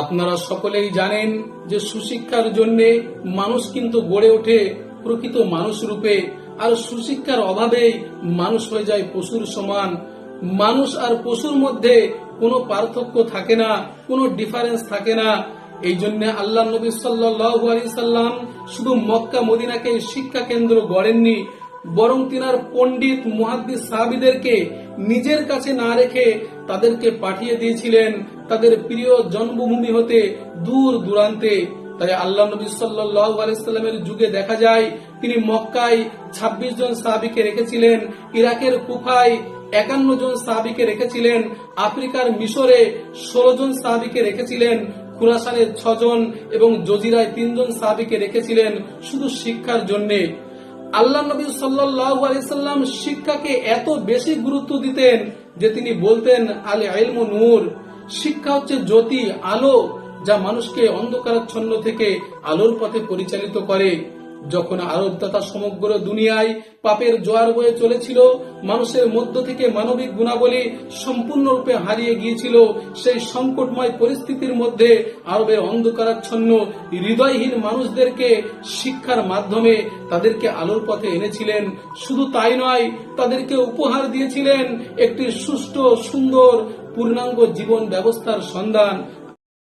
আপনারা সকলেই জানেন যে সুশিক্ষার জন্য মানুষ কিন্তু গড়ে ওঠে প্রকৃত মানুষ রূপে, আর সুশিক্ষার অভাবেই মানুষ হয়ে যায় পশুর সমান। মানুষ আর পশুর মধ্যে কোনো পার্থক্য থাকে না, কোনো ডিফারেন্স থাকে না। এই জন্য আল্লাহ নবী সাল্লাল্লাহু আলাইহি সাল্লাম শুধু মক্কা মদিনাকে শিক্ষা কেন্দ্র গড়েননি, বরং তিনার পণ্ডিত মুহাদ্দিস সাহাবীদেরকে নিজের কাছে না রেখে তাদেরকে পাঠিয়ে দিয়েছিলেন তাদের প্রিয় জন্মভূমি হতে দূর দূরান্তে। তাই আল্লাহ নবী সাল্লাল্লাহু আলাইহি সাল্লামের যুগে দেখা যায় তিনি মক্কায় 26 জন সাহাবীকে রেখেছিলেন, ইরাকের কুফায় 51 জন সাহাবীকে রেখেছিলেন, আফ্রিকার মিশরে 16 জন সাহাবীকে রেখেছিলেন, খুরাসানে 6 জন এবং জজিরায় 3 জন সাহাবীকে রেখেছিলেন শুধু শিক্ষার জন্য। আল্লাহ নবী সাল্লাল্লাহু আলাইহি সাল্লাম শিক্ষাকে এত বেশি গুরুত্ব দিতেন যে তিনি বলতেন আল ইলমু নূর, শিক্ষা হচ্ছে জ্যোতি, আলো, যা মানুষকে অন্ধকারাচ্ছন্ন থেকে আলোর পথে পরিচালিত করে। যখন আরব তথা সমগ্র দুনিয়ায় পাপের জোয়ার বয়ে চলেছিল, মানুষের মধ্য থেকে মানবিক গুণাবলী সম্পূর্ণরূপে হারিয়ে গিয়েছিল, সেই সংকটময় পরিস্থিতির মধ্যে আরবের অন্ধকারাচ্ছন্ন হৃদয়হীন মানুষদেরকে শিক্ষার মাধ্যমে তাদেরকে আলোর পথে এনেছিলেন। শুধু তাই নয়, তাদেরকে উপহার দিয়েছিলেন একটি সুষ্ঠু, সুন্দর, পূর্ণাঙ্গ জীবন ব্যবস্থার সন্ধান।